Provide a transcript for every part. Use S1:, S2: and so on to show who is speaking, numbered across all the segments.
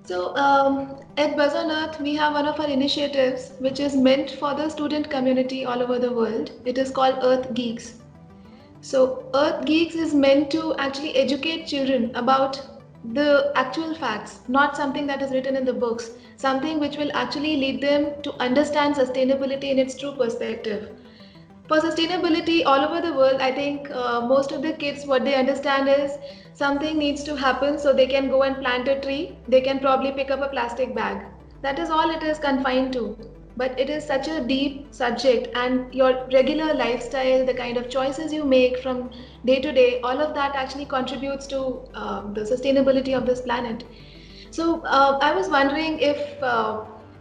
S1: So at BuzzOnEarth, we have one of our initiatives which is meant for the student community all over the world. It is called EARTHGEEKS. So EARTHGEEKS is meant to actually educate children about the actual facts, not something that is written in the books, something which will actually lead them to understand sustainability in its true perspective. For sustainability all over the world, I think most of the kids, what they understand is something needs to happen so they can go and plant a tree. They can probably pick up a plastic bag. That is all it is confined to. But it is such a deep subject, and your regular lifestyle, the kind of choices you make from day to day, all of that actually contributes to the sustainability of this planet. So I was wondering if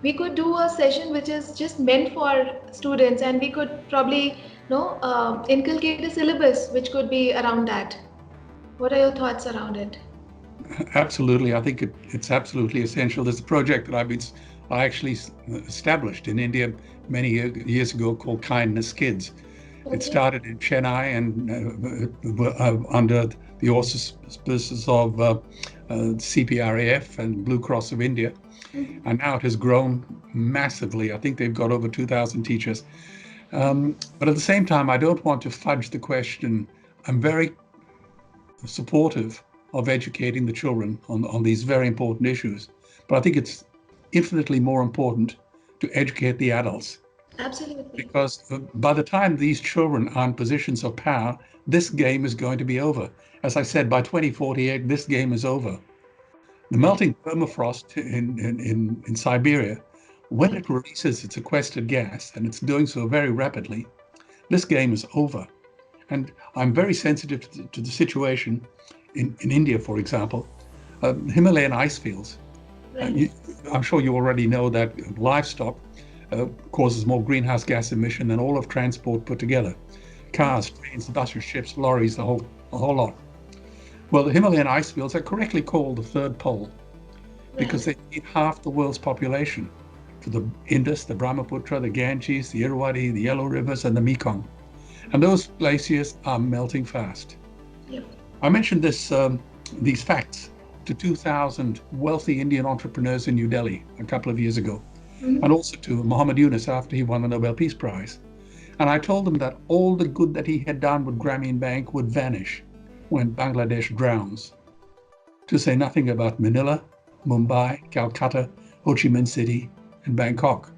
S1: we could do a session which is just meant for students, and we could probably inculcate a syllabus which could be around that. What are your thoughts around it?
S2: Absolutely. I think it's absolutely essential. There's a project that I actually established in India many years ago called Kindness Kids. It
S1: Okay.
S2: started in Chennai and under the auspices of CPRAF and Blue Cross of India.
S1: Mhm.
S2: And now it has grown massively. I think they've got over 2,000 teachers. But at the same time, I don't want to fudge the question. I'm very supportive of educating the children on these very important issues. But I think it's infinitely more important to educate the adults,
S1: Absolutely.
S2: because by the time these children are in positions of power, this game is going to be over. As I said, by 2048, this game is over. The
S1: Right.
S2: melting permafrost in Siberia, when
S1: Right.
S2: it releases its sequestered gas, and it's doing so very rapidly, this game is over. And I'm very sensitive to the situation in India, for example, Himalayan ice fields.
S1: Right.
S2: I'm sure you already know that livestock causes more greenhouse gas emission than all of transport put together.
S1: Right.
S2: Cars, trains, buses, ships, lorries, the whole lot. Well, the Himalayan ice fields are correctly called the third pole because
S1: Right.
S2: they feed half the world's population for the Indus, the Brahmaputra, the Ganges, the Irrawaddy, the Yellow Rivers, and the Mekong. And those glaciers are melting fast.
S1: Yep.
S2: I mentioned these facts to 2,000 wealthy Indian entrepreneurs in New Delhi a couple of years ago, and
S1: Mm-hmm.
S2: also to Muhammad Yunus after he won the Nobel Peace Prize. And I told them that all the good that he had done with Grameen Bank would vanish when Bangladesh drowns, to say nothing about Manila, Mumbai, Calcutta, Ho Chi Minh City, and Bangkok,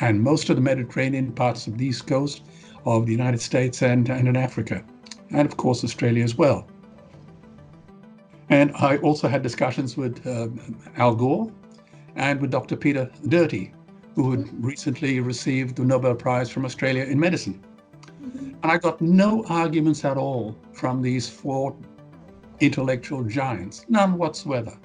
S2: and most of the Mediterranean parts of the east coast of the United States and in Africa, and of course Australia as well. And I also had discussions with Al Gore and with Dr. Peter Dirty, who had recently received the Nobel Prize from Australia in medicine.
S1: Mm-hmm.
S2: And I got no arguments at all from these four intellectual giants, none whatsoever.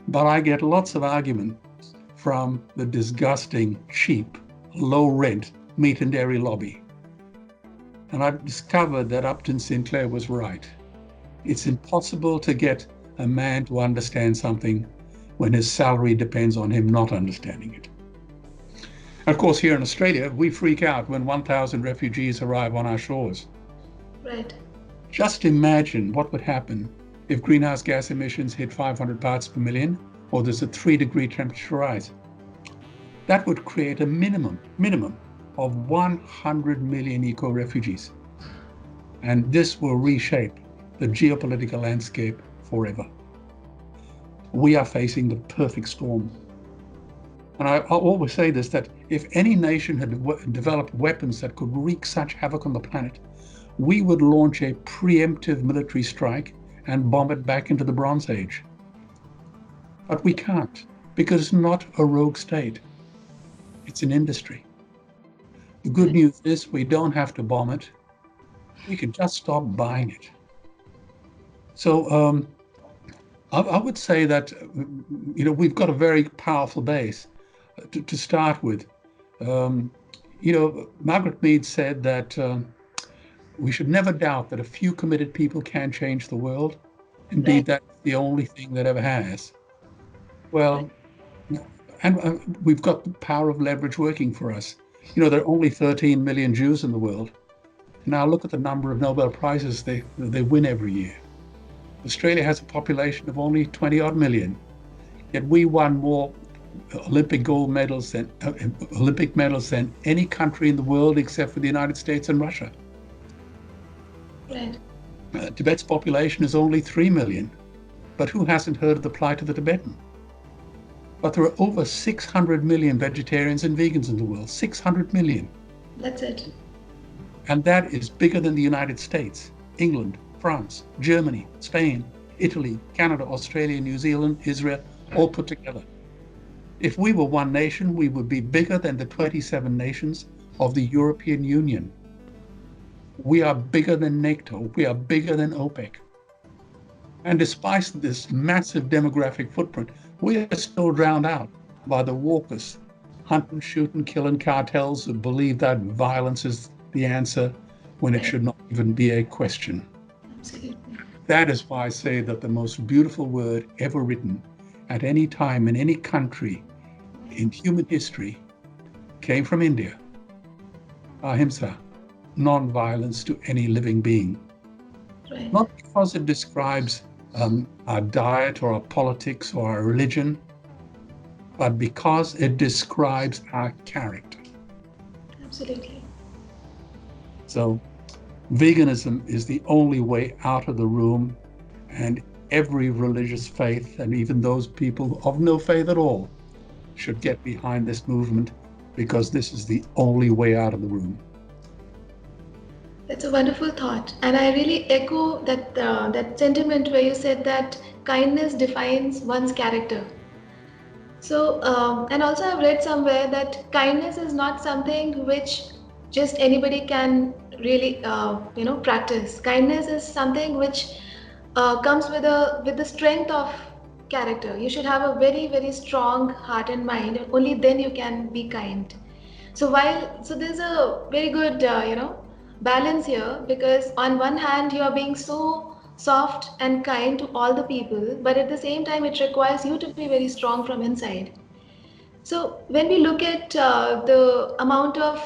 S2: But I get lots of arguments from the disgusting, cheap, low rent meat and dairy lobby. And I've discovered that Upton Sinclair was right. It's impossible to get a man to understand something when his salary depends on him not understanding it. And of course, here in Australia, we freak out when 1,000 refugees arrive on our shores.
S1: Right.
S2: Just imagine what would happen if greenhouse gas emissions hit 500 parts per million, or there's a 3-degree temperature rise. That would create a minimum of 100 million eco-refugees. And this will reshape the geopolitical landscape forever. We are facing the perfect storm. And I always say this, that if any nation had developed weapons that could wreak such havoc on the planet, we would launch a preemptive military strike and bomb it back into the Bronze Age. But we can't, because it's not a rogue state. It's an industry. The good
S1: Right.
S2: news is we don't have to bomb it. We can just stop buying it. So I would say that we've got a very powerful base to start with. Margaret Mead said that we should never doubt that a few committed people can change the world. Indeed,
S1: Right.
S2: that's the only thing that ever has.
S1: Right.
S2: Well, and we've got the power of leverage working for us. There are only 13 million Jews in the world. Now look at the number of Nobel Prizes they win every year. Australia has a population of only 20 odd million. Yet we won more Olympic medals than any country in the world except for the United States and Russia.
S1: Right.
S2: Tibet's population is only 3 million, but who hasn't heard of the plight of the Tibetan? But there are over 600 million vegetarians and vegans in the world, 600 million.
S1: That's it.
S2: And that is bigger than the United States, England, France, Germany, Spain, Italy, Canada, Australia, New Zealand, Israel, all put together. If we were one nation, we would be bigger than the 27 nations of the European Union. We are bigger than NATO. We are bigger than OPEC. And despite this massive demographic footprint, we are still drowned out by the walkers, hunt and shoot and kill and cartels who believe that violence is the answer when it should not even be a question.
S1: Absolutely.
S2: That is why I say that the most beautiful word ever written at any time in any country in human history came from India. Ahimsa, non-violence to any living being.
S1: Right.
S2: Not because it describes our diet or our politics or our religion, but because it describes our character.
S1: Absolutely.
S2: So veganism is the only way out of the room, and every religious faith, and even those people of no faith at all, should get behind this movement, because this is the only way out of the room.
S1: That's a wonderful thought, and I really echo that sentiment where you said that kindness defines one's character. So, and also I've read somewhere that kindness is not something which just anybody can really, practice. Kindness is something which comes with the strength of character. You should have a very, very strong heart and mind. Only then you can be kind. So there's a very good, balance here, because on one hand you are being so soft and kind to all the people, but at the same time it requires you to be very strong from inside. So when we look at the amount of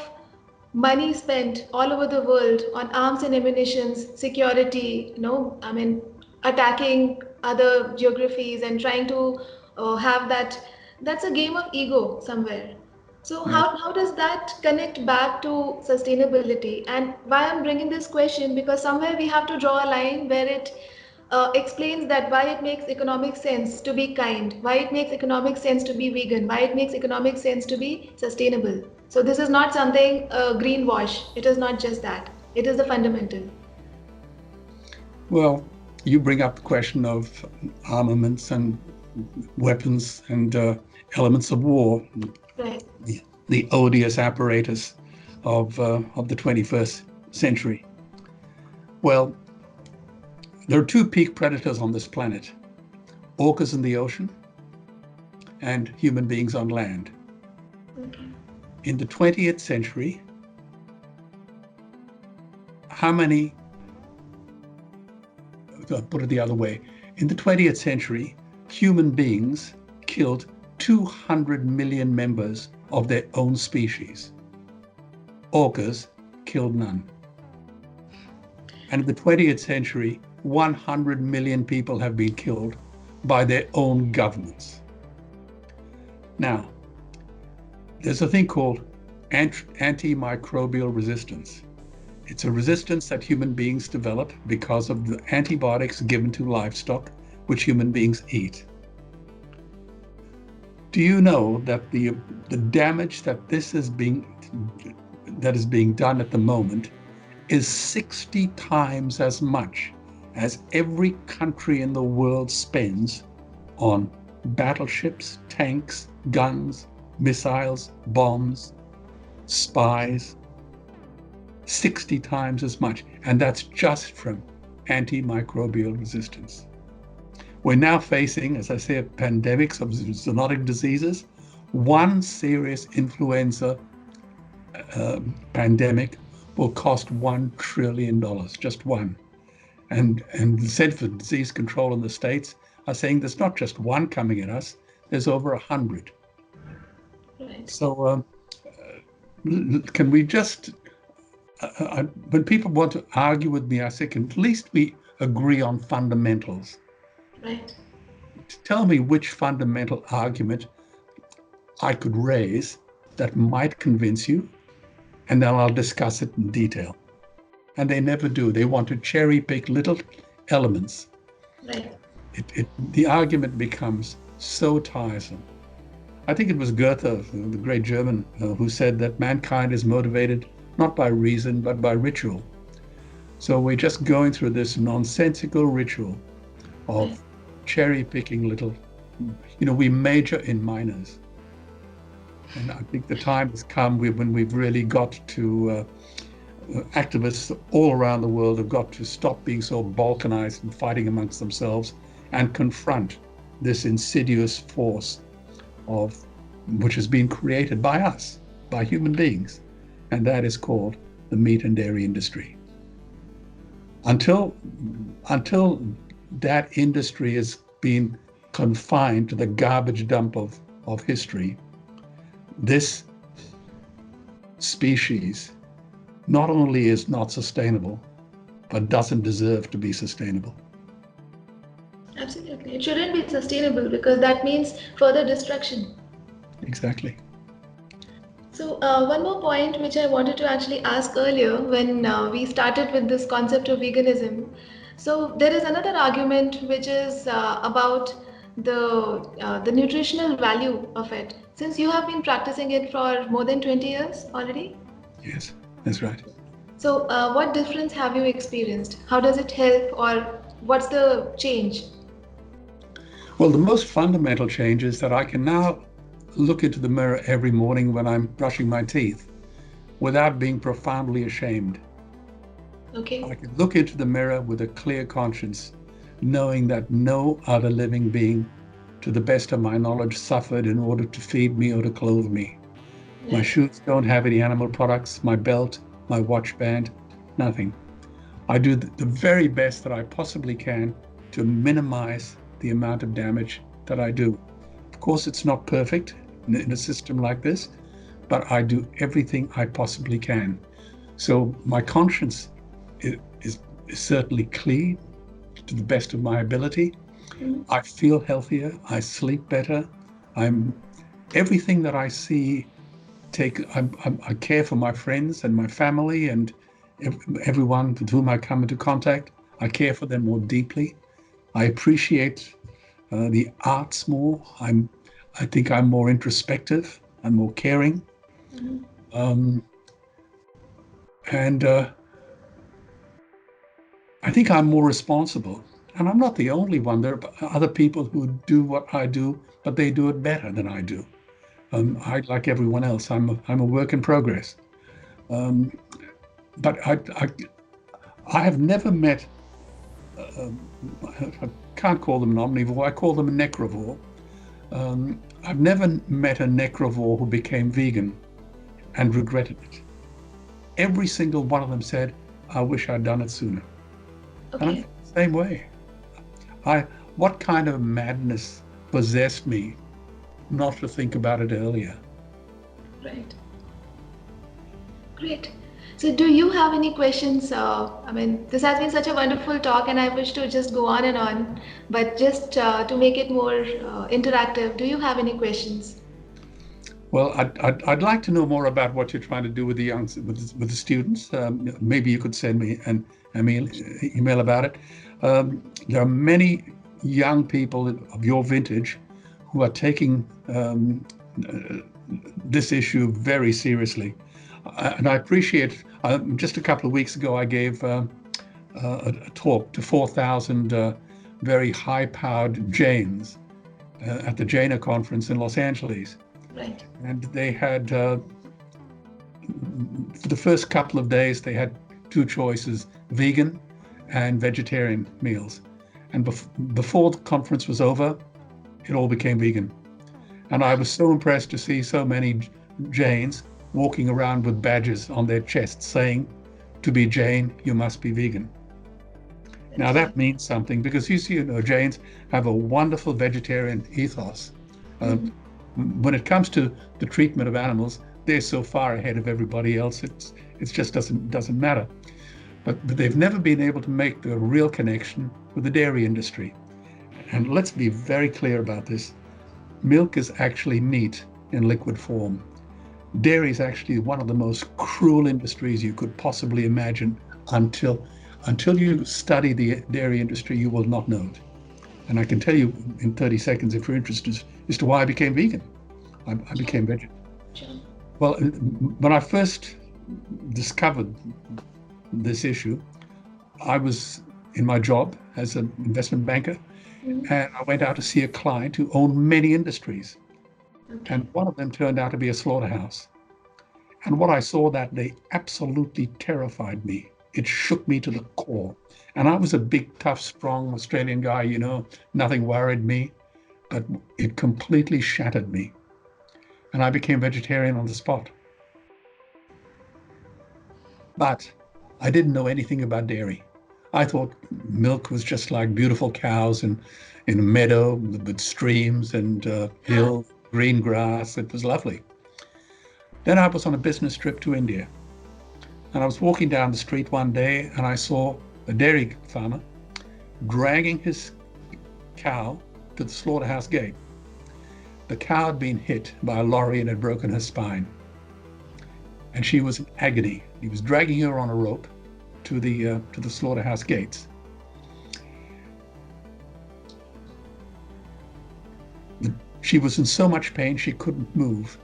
S1: money spent all over the world on arms and ammunitions, security, attacking other geographies and trying to have that's a game of ego somewhere. So
S2: Yeah.
S1: how does that connect back to sustainability? And why I'm bringing this question, because somewhere we have to draw a line where it explains that why it makes economic sense to be kind, why it makes economic sense to be vegan, why it makes economic sense to be sustainable. So this is not something greenwash. It is not just that. It is the fundamental.
S2: Well, you bring up the question of armaments and weapons and elements of war,
S1: Right.
S2: the odious apparatus of the 21st century. Well, there are two peak predators on this planet: orcas in the ocean and human beings on land.
S1: Okay.
S2: In the 20th century, how many, I'll put it the other way, in the 20th century, human beings killed 200 million members of their own species. Orcas killed none. And in the 20th century, 100 million people have been killed by their own governments. Now, there's a thing called antimicrobial resistance. It's a resistance that human beings develop because of the antibiotics given to livestock, which human beings eat. Do you know that the damage that is being done at the moment is 60 times as much as every country in the world spends on battleships, tanks, guns, missiles, bombs, spies? 60 times as much, and that's just from antimicrobial resistance. We're now facing, as I said, pandemics of zoonotic diseases. One serious influenza pandemic will cost $1 trillion, just one. And the Center for Disease Control in the States are saying there's not just one coming at us, there's over 100.
S1: Right.
S2: So can we just, when people want to argue with me, I say, can at least we agree on fundamentals?
S1: Right.
S2: tell me which fundamental argument I could raise that might convince you, and then I'll discuss it in detail. And they never do. They want to cherry pick little elements.
S1: Right.
S2: The argument becomes so tiresome. I think it was Goethe, the great German, who said that mankind is motivated not by reason, but by ritual. So we're just going through this nonsensical ritual of cherry picking little, we major in minors. And I think the time has come when we've really got to, activists all around the world have got to stop being so balkanized and fighting amongst themselves and confront this insidious force which has been created by us, by human beings, and that is called the meat and dairy industry. Until that industry has been confined to the garbage dump of history, this species not only is not sustainable, but doesn't deserve to be sustainable.
S1: Absolutely. It shouldn't be sustainable because that means further destruction.
S2: Exactly.
S1: So one more point which I wanted to actually ask earlier when we started with this concept of veganism. So there is another argument which is about the nutritional value of it. Since you have been practicing it for more than 20 years already?
S2: Yes, that's right.
S1: So what difference have you experienced? How does it help, or what's the change?
S2: Well, the most fundamental change is that I can now look into the mirror every morning when I'm brushing my teeth without being profoundly ashamed.
S1: Okay.
S2: I can look into the mirror with a clear conscience, knowing that no other living being, to the best of my knowledge, suffered in order to feed me or to clothe me.
S1: Yes.
S2: My shoes don't have any animal products, my belt, my watch band, nothing. I do the very best that I possibly can to minimize the amount of damage that I do. Of course, it's not perfect in a system like this, but I do everything I possibly can. So my conscience is certainly clean to the best of my ability.
S1: Mm-hmm.
S2: I feel healthier, I sleep better. Everything that I see, I care for my friends and my family and everyone with whom I come into contact. I care for them more deeply. I appreciate the arts more. I think I'm more introspective. I'm more caring.
S1: Mm-hmm.
S2: And I think I'm more responsible. And I'm not the only one. There are other people who do what I do, but they do it better than I do. Like everyone else, I'm a work in progress. But I have never met, I can't call them an omnivore, I call them a necrovore. I've never met a necrovore who became vegan and regretted it. Every single one of them said, I wish I'd done it sooner.
S1: Okay.
S2: And I'm the same way. What kind of madness possessed me not to think about it earlier?
S1: Right. Great. So do you have any questions? This has been such a wonderful talk and I wish to just go on and on, but just to make it more interactive, do you have any questions?
S2: Well, I'd like to know more about what you're trying to do with the students. Maybe you could send me an email about it. There are many young people of your vintage who are taking this issue very seriously. And I appreciate, just a couple of weeks ago, I gave a talk to 4,000 very high-powered Jains at the Jaina conference in Los Angeles.
S1: Right.
S2: And they had, for the first couple of days, they had two choices, vegan and vegetarian meals. And before the conference was over, it all became vegan. And I was so impressed to see so many Jains walking around with badges on their chests saying, to be Jain, you must be vegan. Now that means something because Jains have a wonderful vegetarian ethos. When it comes to the treatment of animals, they're so far ahead of everybody else, it just doesn't matter. But they've never been able to make the real connection with the dairy industry. And let's be very clear about this. Milk is actually meat in liquid form. Dairy is actually one of the most cruel industries you could possibly imagine. Until you study the dairy industry, you will not know it. And I can tell you in 30 seconds, if you're interested, as to why I became vegan. I became vegetarian.
S1: Sure.
S2: Well, when I first discovered this issue, I was in my job as an investment banker, and I went out to see a client who owned many industries.
S1: Okay.
S2: And one of them turned out to be a slaughterhouse. And what I saw that day absolutely terrified me. It shook me to the core. And I was a big, tough, strong Australian guy, nothing worried me, but it completely shattered me. And I became vegetarian on the spot. But I didn't know anything about dairy. I thought milk was just like beautiful cows in a meadow with streams and hill, green grass. It was lovely. Then I was on a business trip to India. And I was walking down the street one day and I saw a dairy farmer dragging his cow to the slaughterhouse gate. The cow had been hit by a lorry and had broken her spine. And she was in agony. He was dragging her on a rope to the slaughterhouse gates. She was in so much pain she couldn't move.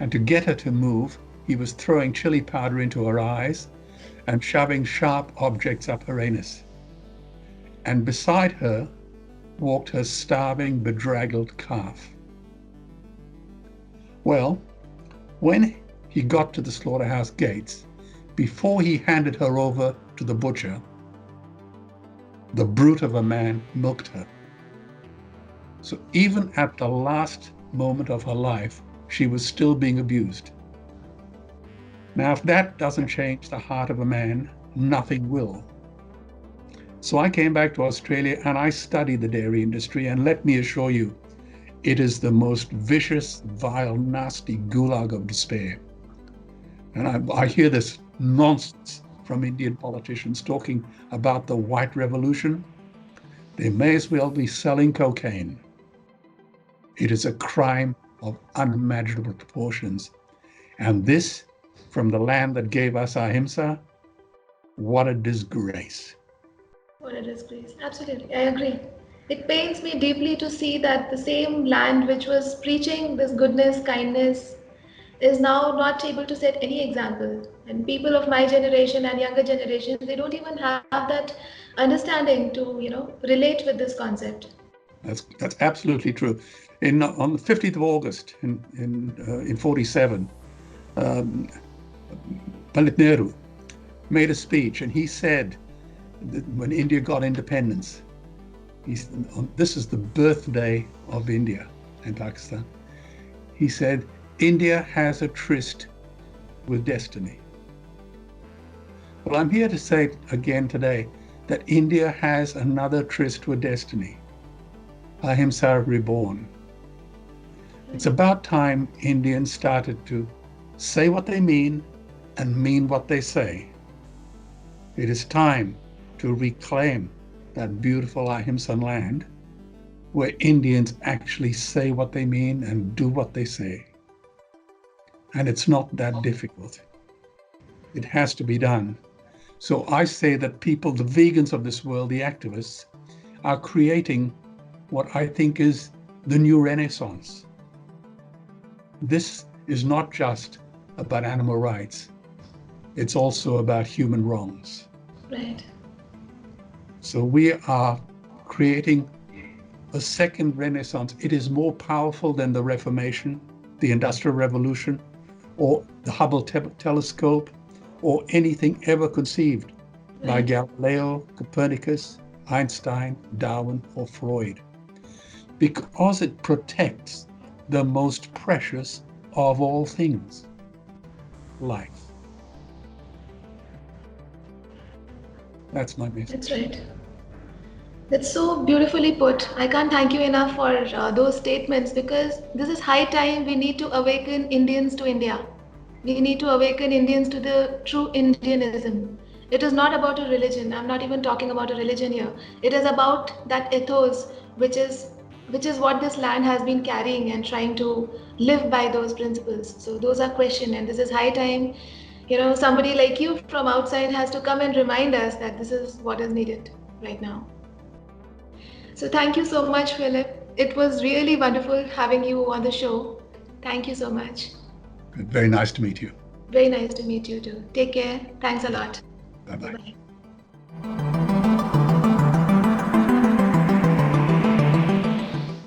S2: And to get her to move, he was throwing chili powder into her eyes and shoving sharp objects up her anus. And beside her walked her starving, bedraggled calf. Well, when he got to the slaughterhouse gates, before he handed her over to the butcher, the brute of a man milked her. So even at the last moment of her life, she was still being abused. Now, if that doesn't change the heart of a man, nothing will. So I came back to Australia and I studied the dairy industry, and let me assure you, it is the most vicious, vile, nasty gulag of despair. And I hear this nonsense from Indian politicians talking about the white revolution. They may as well be selling cocaine. It is a crime of unimaginable proportions. And this, from the land that gave us ahimsa, what a disgrace.
S1: What a disgrace. Absolutely, I agree. It pains me deeply to see that the same land which was preaching this goodness, kindness, is now not able to set any example. And people of my generation and younger generations, they don't even have that understanding to, relate with this concept.
S2: That's absolutely true. On the 15th of August in 47, Pandit Nehru made a speech, and he said that when India got independence, this is the birthday of India and Pakistan. He said, India has a tryst with destiny. Well, I'm here to say again today that India has another tryst with destiny. Ahimsa reborn. It's about time Indians started to say what they mean and mean what they say. It is time to reclaim that beautiful Ahimsa land where Indians actually say what they mean and do what they say. And it's not that difficult. It has to be done. So I say that people, the vegans of this world, the activists, are creating what I think is the new Renaissance. This is not just about animal rights. It's also about human wrongs.
S1: Right.
S2: So we are creating a second Renaissance. It is more powerful than the Reformation, the Industrial Revolution, or the Hubble telescope, or anything ever conceived by Galileo, Copernicus, Einstein, Darwin, or Freud, because it protects the most precious of all things, life. That's my message.
S1: That's right. That's so beautifully put. I can't thank you enough for those statements, because this is high time we need to awaken Indians to India. We need to awaken Indians to the true Indianism. It is not about a religion. I'm not even talking about a religion here. It is about that ethos which is what this land has been carrying and trying to live by those principles. So those are questioned, and this is high time, somebody like you from outside has to come and remind us that this is what is needed right now. So thank you so much, Philip. It was really wonderful having you on the show. Thank you so much.
S2: Very nice to meet you.
S1: Very nice to meet you too. Take care. Thanks a lot.
S2: Bye-bye.
S1: Bye-bye.